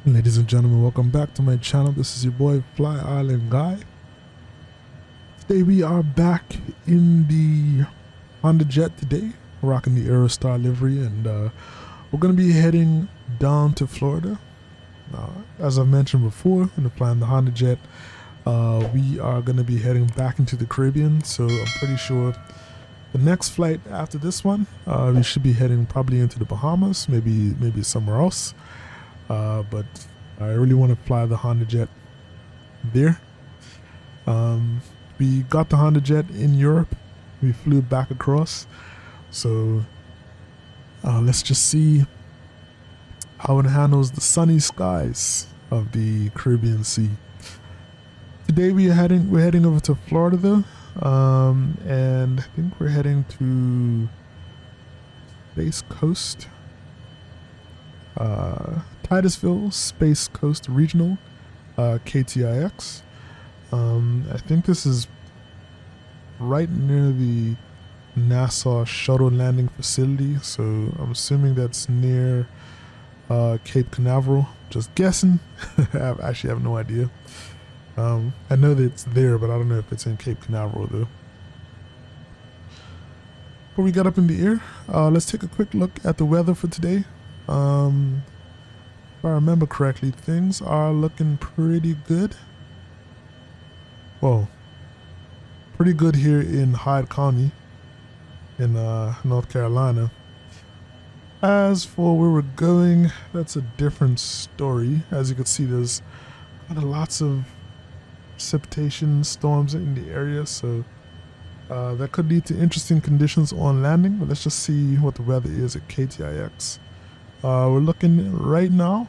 Ladies and gentlemen, welcome back to my channel. This is your boy FlyIsland Guy. Today we are back in the Hondajet today, rocking the Aerostar livery, and we're going to be heading down to Florida. As I mentioned before, in the flying the Hondajet, we are going to be heading back into the Caribbean, so I'm pretty sure the next flight after this one, we should be heading probably into the Bahamas, maybe somewhere else. But I really want to fly the Hondajet there. We got the Hondajet in Europe. We flew back across. So let's just see how it handles the sunny skies of the Caribbean Sea. Today we're heading over to Florida though, and I think we're heading to Space Coast. Titusville Space Coast Regional, KTIX. I think this is right near the NASA shuttle landing facility, so I'm assuming that's near Cape Canaveral. Just guessing. I actually have no idea. I know that it's there, but I don't know if it's in Cape Canaveral though. Before we got up in the air, let's take a quick look at the weather for today. If I remember correctly, things are looking pretty good. Well, pretty good here in Hyde County in North Carolina. As for where we're going, that's a different story. As you can see, there's kind of lots of precipitation storms in the area, so that could lead to interesting conditions on landing. But let's just see what the weather is at KTIX. We're looking right now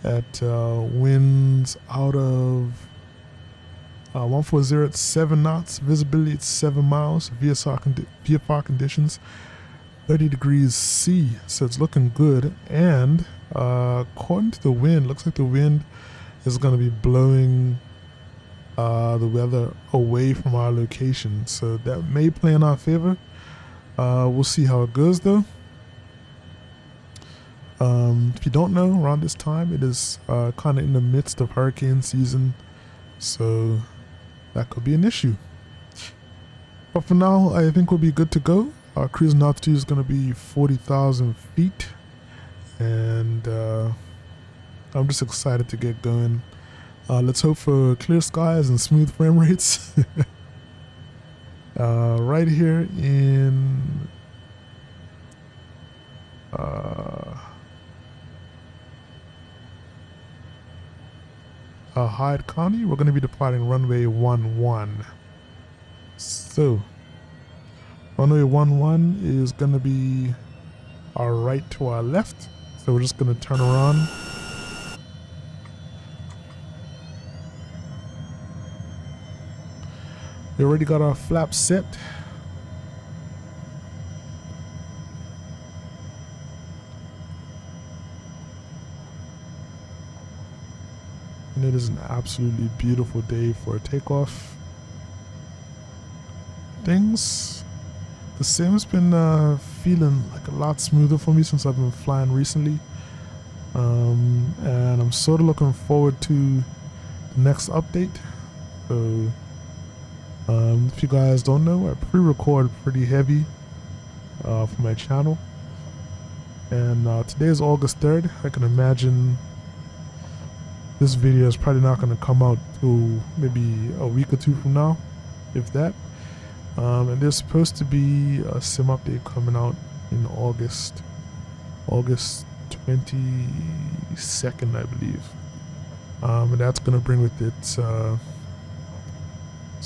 at winds out of 140 at 7 knots, visibility at 7 miles, VFR conditions 30 degrees C, so it's looking good. And according to the wind, looks like the wind is going to be blowing the weather away from our location, so that may play in our favor. We'll see how it goes though. If you don't know, around this time it is kind of in the midst of hurricane season, so that could be an issue. But for now, I think we'll be good to go. Our cruising altitude is going to be 40,000 feet, and I'm just excited to get going. Let's hope for clear skies and smooth frame rates. Right here in Hyde County, we're going to be departing runway 11. So runway 11 is going to be our right to our left, so we're just going to turn around. We already got our flaps set. And it is an absolutely beautiful day for a takeoff. The sim's been feeling like a lot smoother for me since I've been flying recently. And I'm sort of looking forward to the next update. So if you guys don't know, I pre-record pretty heavy for my channel. And today is August 3rd. I can imagine this video is probably not going to come out till maybe a week or two from now, if that. And there's supposed to be a sim update coming out in August 22nd, I believe. And that's going to bring with it some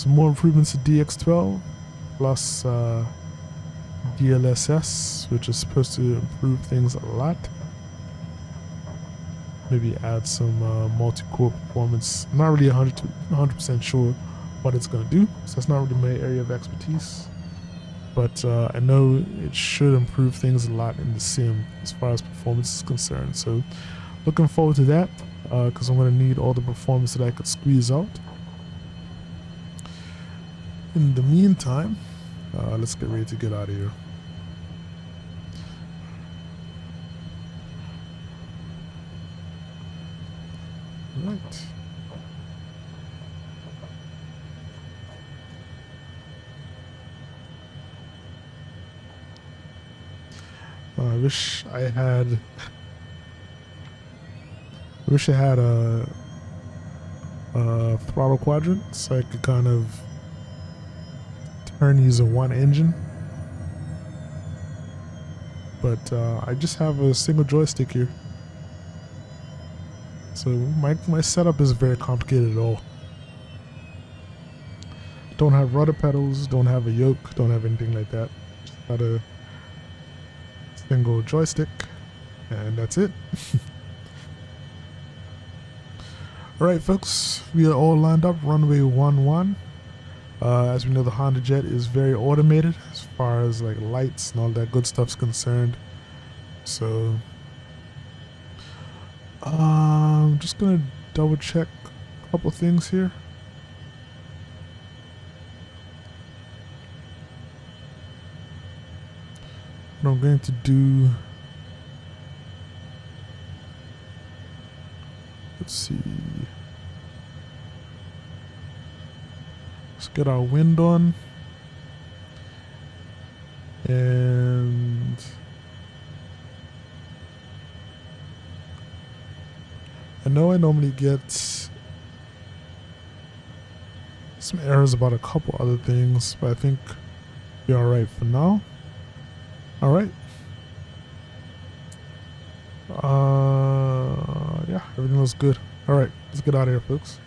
more improvements to DX12 plus DLSS, which is supposed to improve things a lot. Maybe add some multi-core performance. I'm not really 100% sure what it's going to do, so that's not really my area of expertise. But I know it should improve things a lot in the sim as far as performance is concerned. So looking forward to that, because I'm going to need all the performance that I could squeeze out. In the meantime, let's get ready to get out of here. Right. I wish I had. I wish I had a throttle quadrant so I could kind of turn using one engine. But I just have a single joystick here. So my setup is very complicated at all. Don't have rudder pedals, don't have a yoke, don't have anything like that. Just got a single joystick, and that's it. Alright folks, we are all lined up, runway 11. As we know, the Hondajet is very automated as far as like lights and all that good stuff's concerned. So I'm just gonna double check a couple things here. What I'm going to do, let's see, let's get our wind on, and I know I normally get some errors about a couple other things, but I think we're alright for now. Alright. Yeah, everything looks good. Alright, let's get out of here, folks.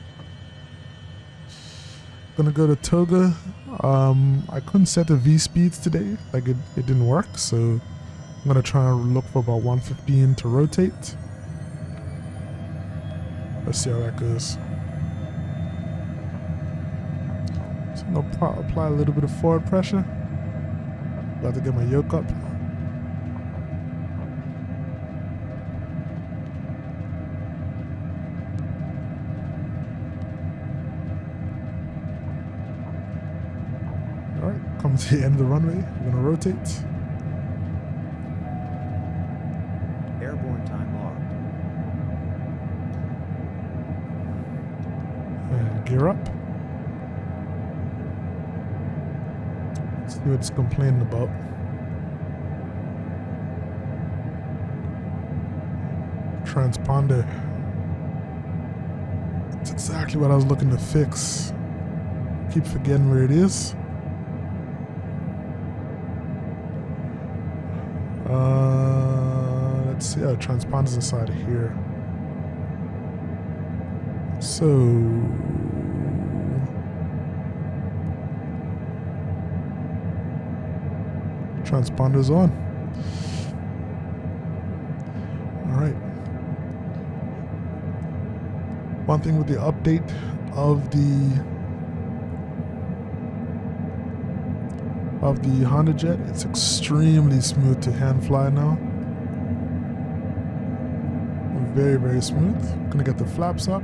Gonna go to Toga. I couldn't set the V speeds today, like it didn't work, so I'm gonna try and look for about 115 to rotate. Let's see how that goes. So I'm gonna apply a little bit of forward pressure. About to get my yoke up. Alright, coming to the end of the runway. We're gonna rotate. Airborne time logged. And gear up. See what it's complaining about. Transponder. That's exactly what I was looking to fix. Keep forgetting where it is. Let's see. Oh, transponder's inside of here. So transponder's on. Alright. One thing with the update of the Hondajet, it's extremely smooth to hand fly now. Very, very smooth. Gonna get the flaps up.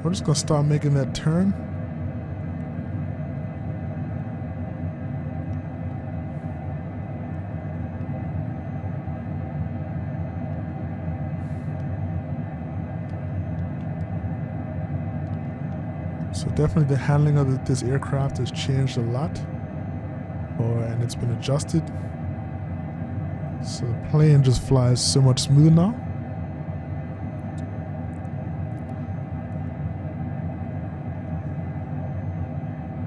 We're just gonna start making that turn. So definitely the handling of this aircraft has changed a lot, and it's been adjusted. So the plane just flies so much smoother now.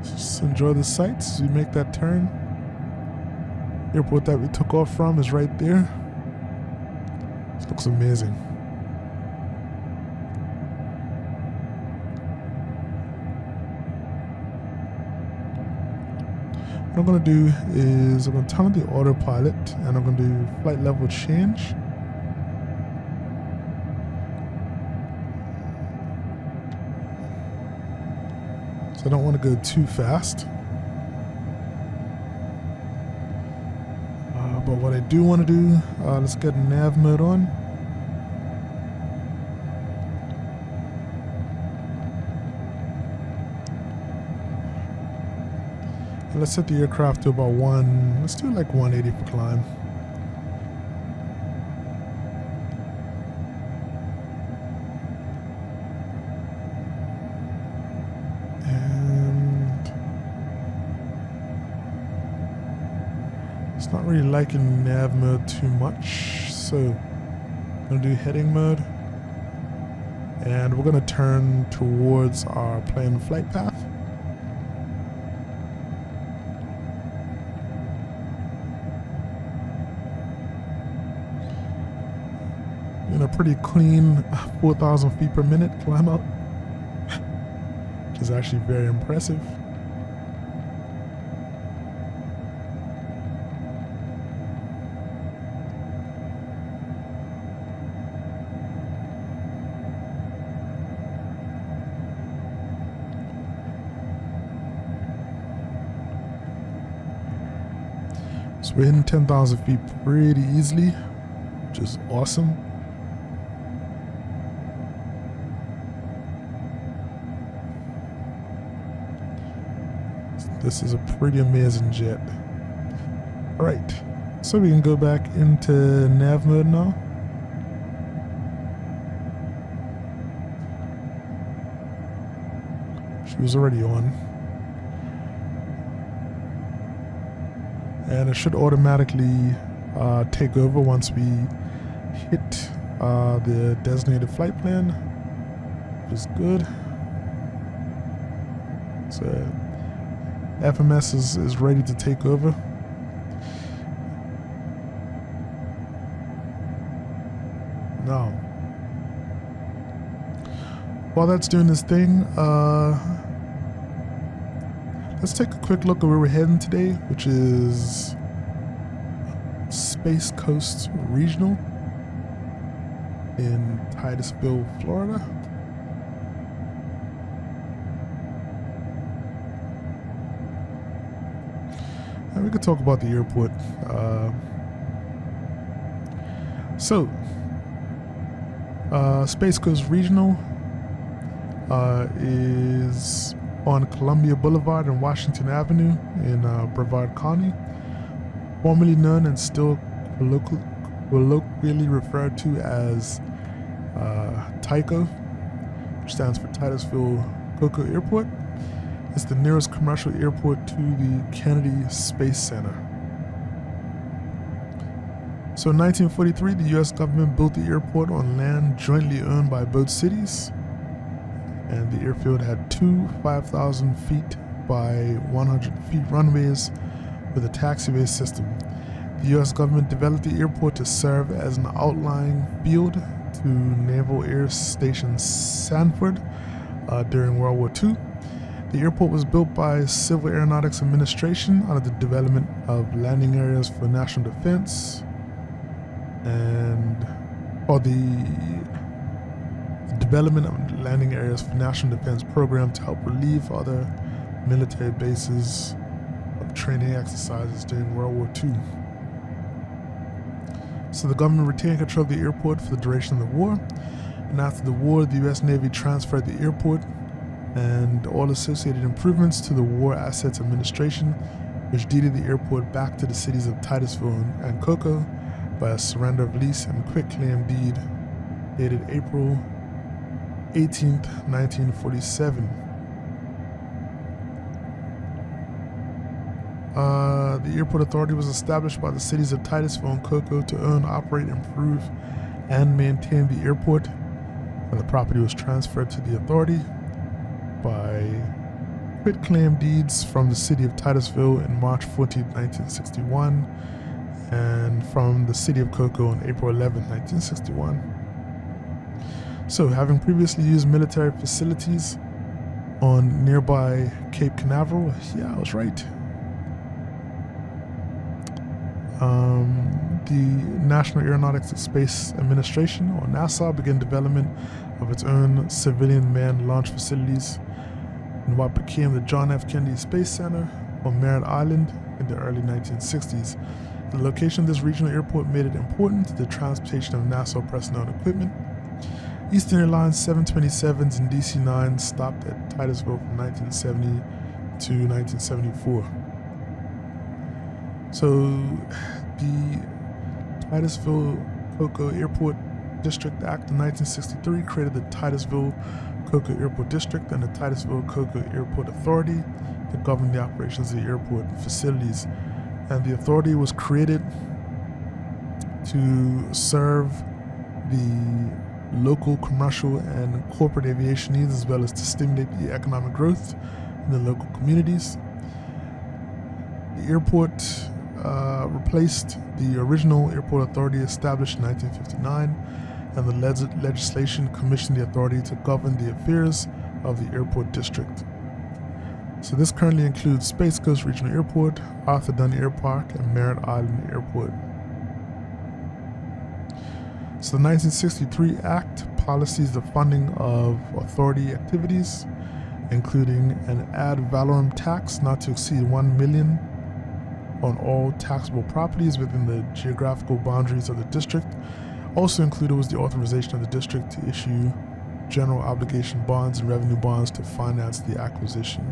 Just enjoy the sights as we make that turn. Airport that we took off from is right there. This looks amazing. What I'm going to do is I'm going to turn on the autopilot and I'm going to do flight level change. So I don't want to go too fast. But what I do want to do, let's get nav mode on. Let's set the aircraft to about let's do like 180 for climb. It's not really liking nav mode too much, so I'm gonna do heading mode, and we're gonna turn towards our planned flight path. In a pretty clean 4,000 feet per minute climb up, which is actually very impressive. So we're hitting 10,000 feet pretty easily, which is awesome. This is a pretty amazing jet. Alright, so we can go back into nav mode now. She was already on. And it should automatically take over once we hit the designated flight plan, which is good. So FMS is ready to take over. Now, while that's doing this thing, let's take a quick look at where we're heading today, which is Space Coast Regional in Titusville, Florida. And we could talk about the airport. Space Coast Regional is on Columbia Boulevard and Washington Avenue in Brevard County, formerly known and still colloquially referred to as Takeoff, which stands for Titusville Cocoa Airport. It's the nearest commercial airport to the Kennedy Space Center. So in 1943, the U.S. government built the airport on land jointly owned by both cities, and the airfield had two 5,000 feet by 100 feet runways with a taxiway system. The U.S. government developed the airport to serve as an outlying field to Naval Air Station Sanford during World War II. The airport was built by Civil Aeronautics Administration under the development of landing areas for national defense the development of landing areas for national defense program to help relieve other military bases of training exercises during World War II. So the government retained control of the airport for the duration of the war, and after the war, the U.S. Navy transferred the airport and all associated improvements to the War Assets Administration, which deeded the airport back to the cities of Titusville and Cocoa by a surrender of lease and quitclaim deed dated April 18th, 1947. The airport authority was established by the cities of Titusville and Cocoa to own, operate, improve, and maintain the airport, and the property was transferred to the authority by quitclaim deeds from the city of Titusville in March 14, 1961, and from the city of Cocoa on April 11, 1961. So, having previously used military facilities on nearby Cape Canaveral, yeah, I was right. The National Aeronautics and Space Administration, or NASA, began development of its own civilian manned launch facilities in what became the John F. Kennedy Space Center on Merritt Island in the early 1960s. The location of this regional airport made it important to the transportation of NASA personnel and equipment. Eastern Airlines 727s and DC-9s stopped at Titusville from 1970 to 1974. So the Titusville Cocoa Airport District Act of 1963 created the Titusville Cocoa Airport District and the Titusville Cocoa Airport Authority to govern the operations of the airport facilities. and the authority was created to serve the local commercial and corporate aviation needs, as well as to stimulate the economic growth in the local communities. The airport replaced the original airport authority established in 1959, and the legislation commissioned the authority to govern the affairs of the airport district. So this currently includes Space Coast Regional Airport, Arthur Dunn Air Park, and Merritt Island Airport. So the 1963 Act policies the funding of authority activities, including an ad valorem tax not to exceed $1 million on all taxable properties within the geographical boundaries of the district. Also included was the authorization of the district to issue general obligation bonds and revenue bonds to finance the acquisition.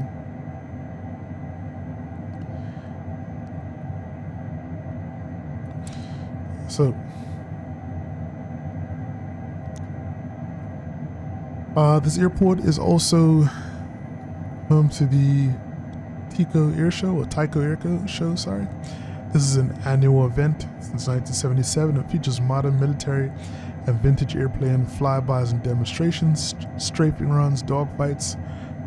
So, this airport is also home to the Tycho Air Show, sorry. This is an annual event since 1977. It features modern military and vintage airplane flybys and demonstrations, strafing runs, dogfights,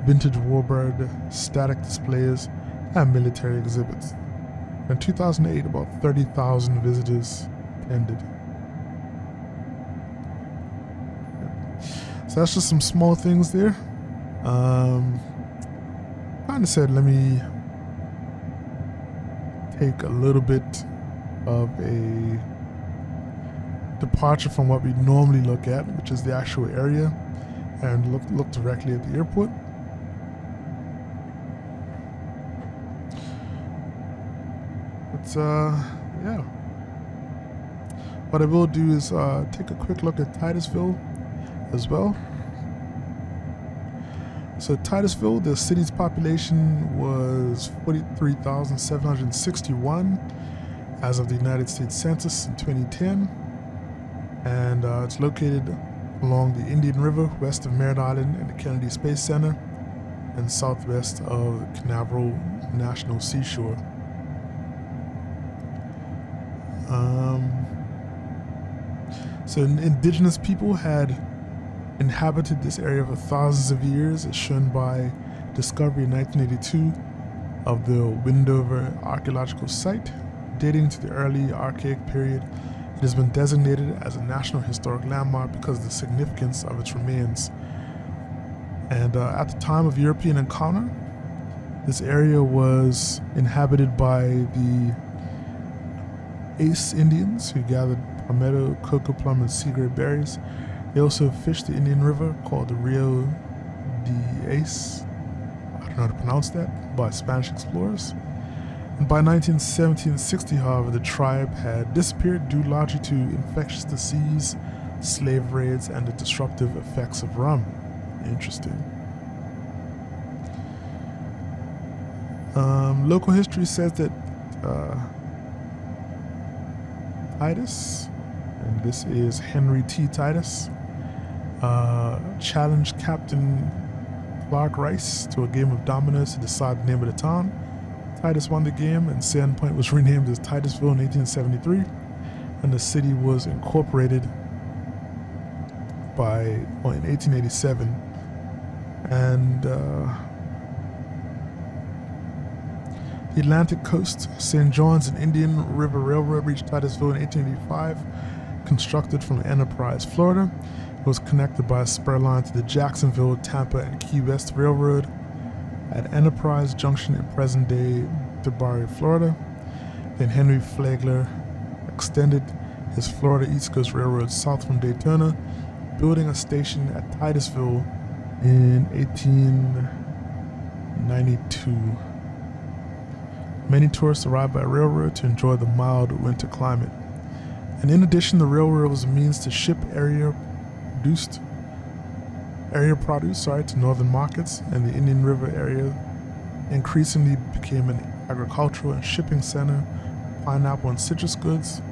vintage warbird, static displays, and military exhibits. In 2008, about 30,000 visitors attended. So that's just some small things there. Kind of said, let me take a little bit of a departure from what we normally look at, which is the actual area, and look directly at the airport. But yeah. What I will do is take a quick look at Titusville as well. So Titusville, the city's population was 43,761 as of the United States Census in 2010. And it's located along the Indian River, west of Merritt Island and the Kennedy Space Center, and southwest of Canaveral National Seashore. So indigenous people had inhabited this area for thousands of years, as shown by discovery in 1982 of the Windover archaeological site. Dating to the early Archaic period, it has been designated as a National Historic Landmark because of the significance of its remains. And at the time of European encounter, this area was inhabited by the Ace Indians, who gathered palmetto, cocoa plum, and sea grape berries. They also fished the Indian River, called the Rio de Ace, I don't know how to pronounce that, by Spanish explorers. And by 1960, however, the tribe had disappeared due largely to infectious disease, slave raids, and the disruptive effects of rum. Interesting. Local history says that Titus, and this is Henry T. Titus, challenged Captain Clark Rice to a game of dominoes to decide the name of the town. Titus won the game, and Sandpoint was renamed as Titusville in 1873, and the city was incorporated in 1887. And the Atlantic Coast, St. John's and Indian River Railroad reached Titusville in 1885, constructed from Enterprise, Florida. It was connected by a spur line to the Jacksonville, Tampa, and Key West Railroad at Enterprise Junction in present-day DeBarry, Florida. Then Henry Flagler extended his Florida East Coast Railroad south from Daytona, building a station at Titusville in 1892. Many tourists arrived by railroad to enjoy the mild winter climate. And in addition, the railroad was a means to ship area produce to northern markets, and the Indian River area increasingly became an agricultural and shipping center, pineapple and citrus goods.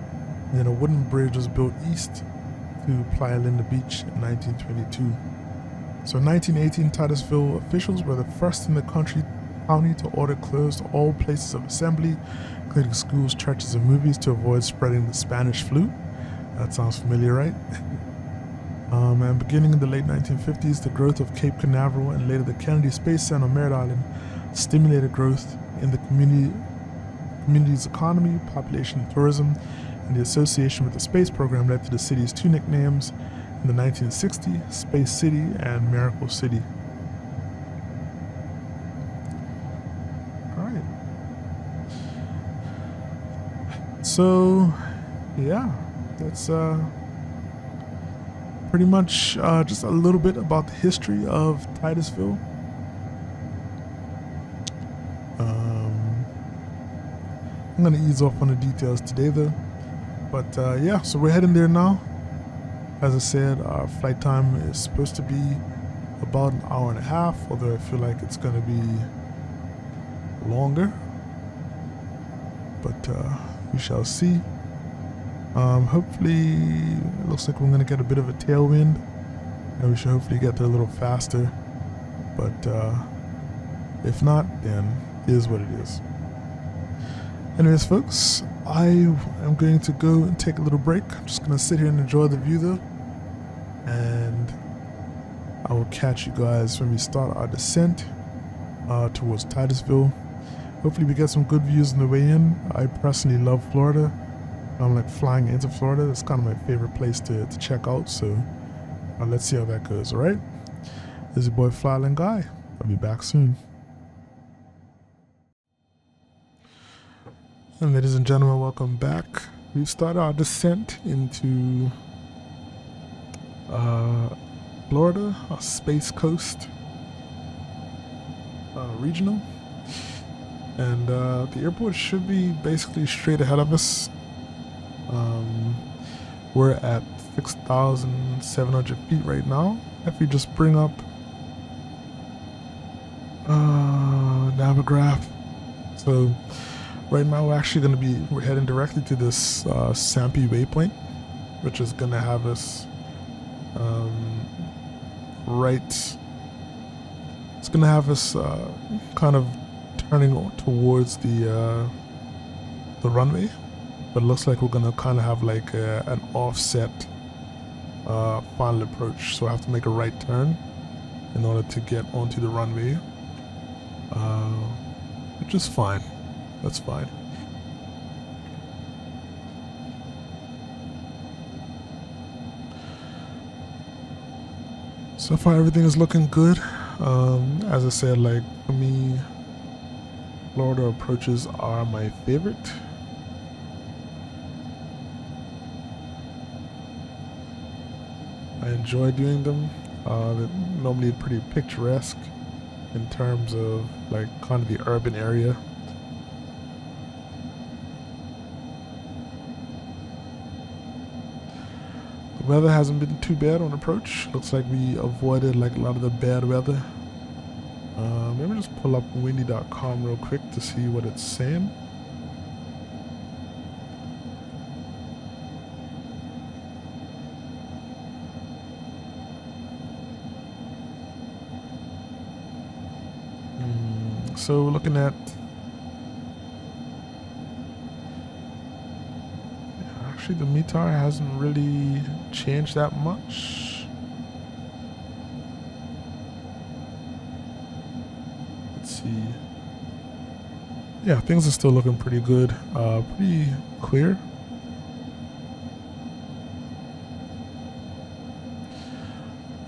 And then a wooden bridge was built east to FlyIsland Beach in 1922. So in 1918, Titusville officials were the first in the country to County to order closed all places of assembly, including schools, churches, and movies, to avoid spreading the Spanish flu. That sounds familiar, right? And beginning in the late 1950s, the growth of Cape Canaveral and later the Kennedy Space Center on Merritt Island stimulated growth in the community's economy, population, and tourism, and the association with the space program led to the city's two nicknames in the 1960s, Space City and Miracle City. Alright. So, yeah, that's pretty much just a little bit about the history of Titusville. I'm going to ease off on the details today though. But yeah, so we're heading there now. As I said, our flight time is supposed to be about an hour and a half, although I feel like it's going to be longer. But we shall see. Hopefully, it looks like we're going to get a bit of a tailwind, and we should hopefully get there a little faster. But if not, then it is what it is. Anyways, folks, I am going to go and take a little break. I'm just going to sit here and enjoy the view though, and I will catch you guys when we start our descent towards Titusville. Hopefully we get some good views on the way in. I personally love Florida. I'm like flying into Florida. That's kind of my favorite place to check out. So let's see how that goes. All right. This is your boy FlyIsland Guy. I'll be back soon. And ladies and gentlemen, welcome back. We've started our descent into Florida, our Space Coast regional. And the airport should be basically straight ahead of us. We're at 6,700 feet right now. If we just bring up Navigaph. So right now we're heading directly to this Sampi waypoint, which is gonna have us it's gonna have us kind of turning towards the runway. But it looks like we're gonna kind of have like an offset final approach, so I have to make a right turn in order to get onto the runway, which is fine. That's fine. So far everything is looking good. As I said, like for me, Florida approaches are my favorite. I enjoy doing them. They're normally pretty picturesque in terms of like kind of the urban area. The weather hasn't been too bad on approach. Looks like we avoided like a lot of the bad weather. Let me just pull up windy.com real quick to see what it's saying. So looking at, actually the METAR hasn't really changed that much. Let's see. Yeah, things are still looking pretty good, pretty clear.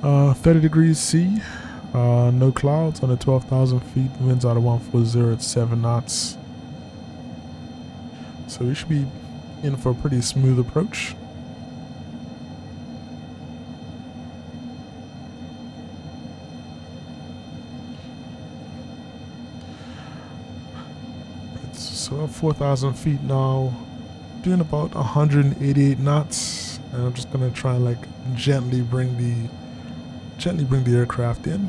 Uh, 30 degrees C. No clouds, under 12,000 feet, winds out of 140 at 7 knots. So we should be in for a pretty smooth approach. So 4,000 feet now, doing about 188 knots, and I'm just gonna try and like gently bring the aircraft in.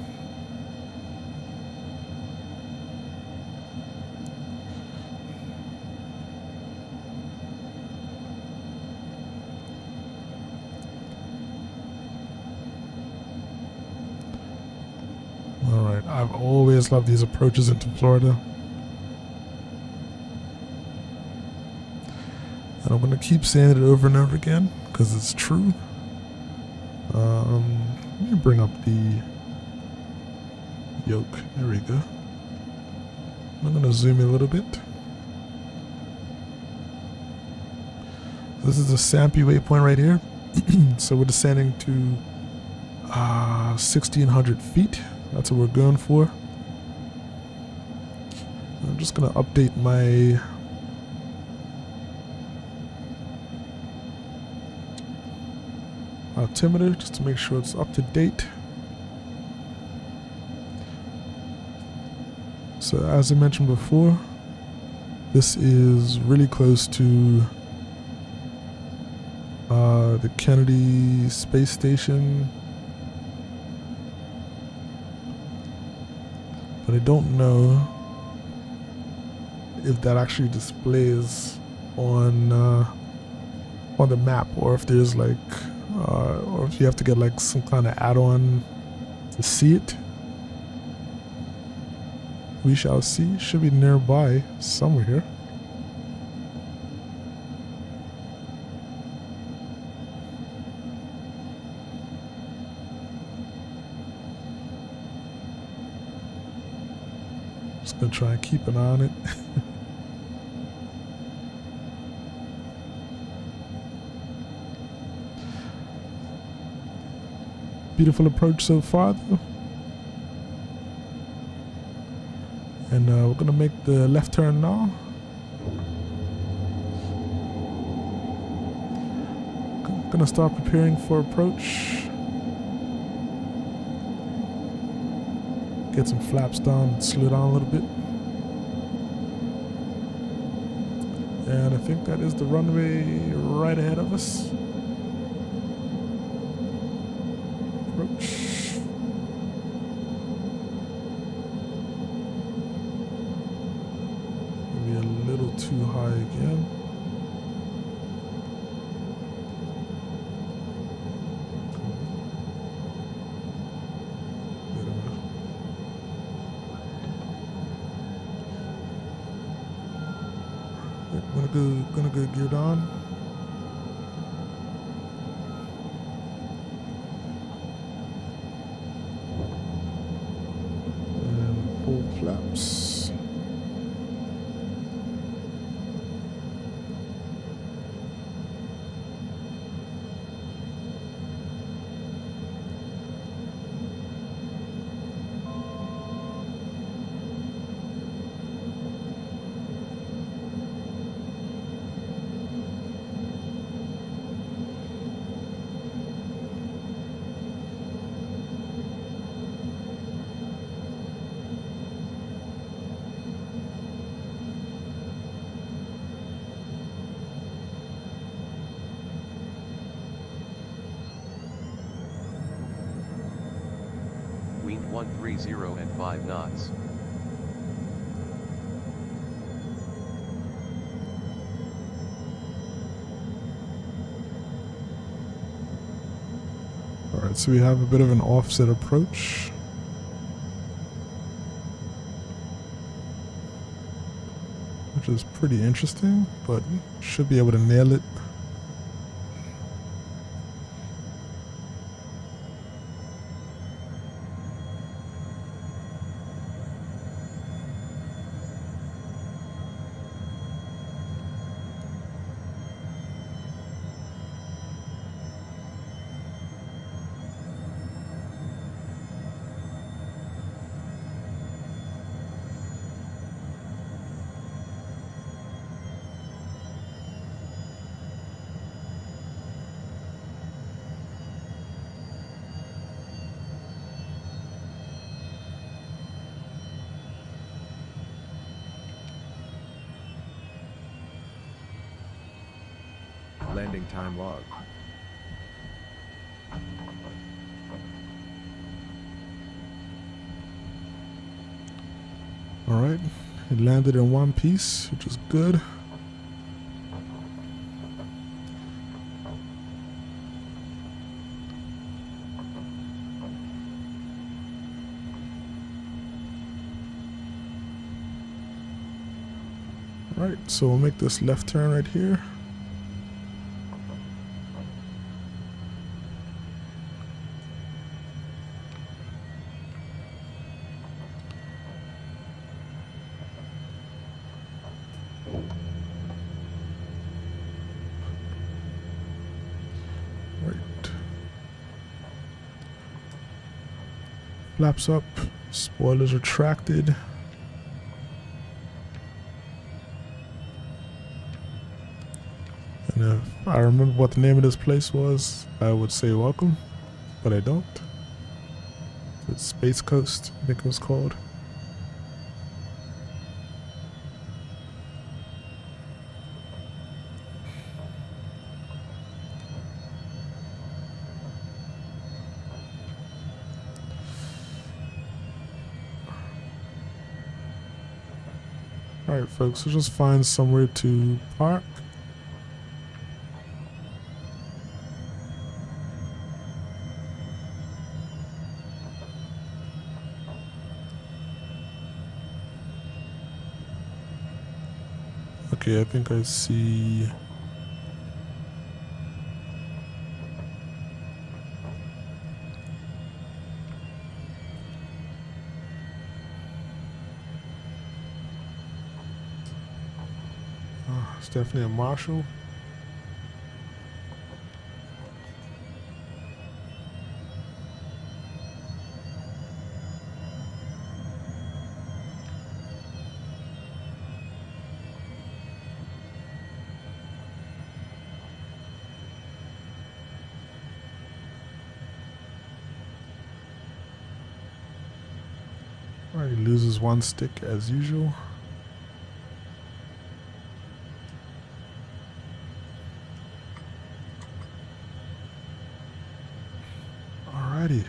I I've always loved these approaches into Florida. And I'm gonna keep saying it over and over again because it's true. Let me bring up the yoke. There we go. I'm gonna zoom in a little bit. This is a Sampi waypoint right here. So we're descending to 1,600 feet. That's what we're going for. I'm just gonna update my altimeter just to make sure it's up to date. So as I mentioned before, this is really close to the Kennedy Space Station, but I don't know if that actually displays on the map, or if there's like or if you have to get like some kind of add-on to see it. We shall see. Should be nearby somewhere here. Just gonna try and keep an eye on it. Beautiful approach so far though. And we're gonna make the left turn now. Gonna start preparing for approach. Get some flaps down, slow down a little bit. And I think that is the runway right ahead of us. Approach. Maybe a little too high again. Gonna go geared on. And full flaps. Wind 130 at 5 knots. Alright, so we have a bit of an offset approach. Which is pretty interesting, but should be able to nail it. Landing time log. Alright, it landed in one piece, which is good. Alright, so we'll make this left turn right here. Flaps up, spoilers retracted. And if I remember what the name of this place was, I would say welcome, but I don't. It's Space Coast, I think it was called. Alright folks, we'll just find somewhere to park. Okay, I think I see... it's definitely a Marshall. Alright, he loses one stick as usual. Alrighty.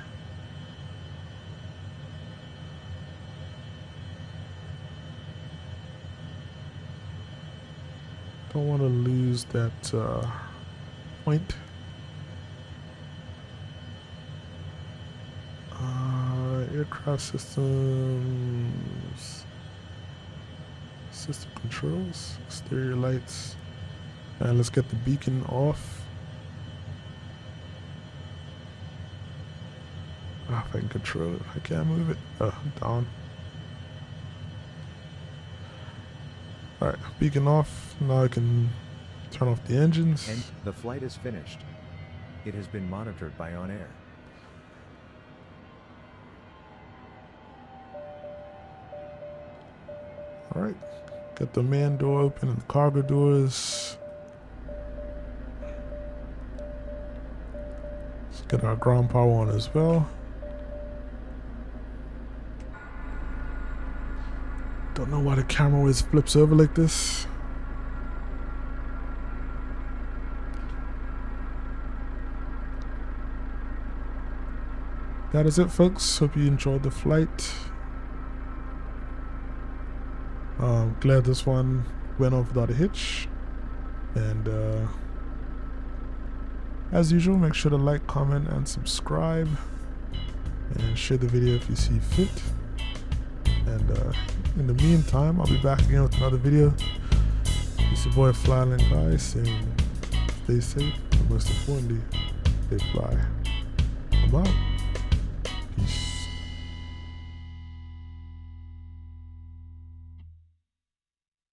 Don't want to lose that point. Aircraft systems, system controls, exterior lights, and let's get the beacon off. If I can control it, I can't move it. Down. Alright, beacon off. Now I can turn off the engines. And the flight is finished. It has been monitored by On Air. Alright, got the man door open and the cargo doors. Let's get our ground power on as well. Don't know why the camera always flips over like this. That is it folks, hope you enjoyed the flight. Glad this one went off without a hitch, and as usual, make sure to like, comment, and subscribe, and share the video if you see fit. And in the meantime, I'll be back again with another video. It's your boy FlyIsland guy saying stay safe, and most importantly, stay fly. I'm out.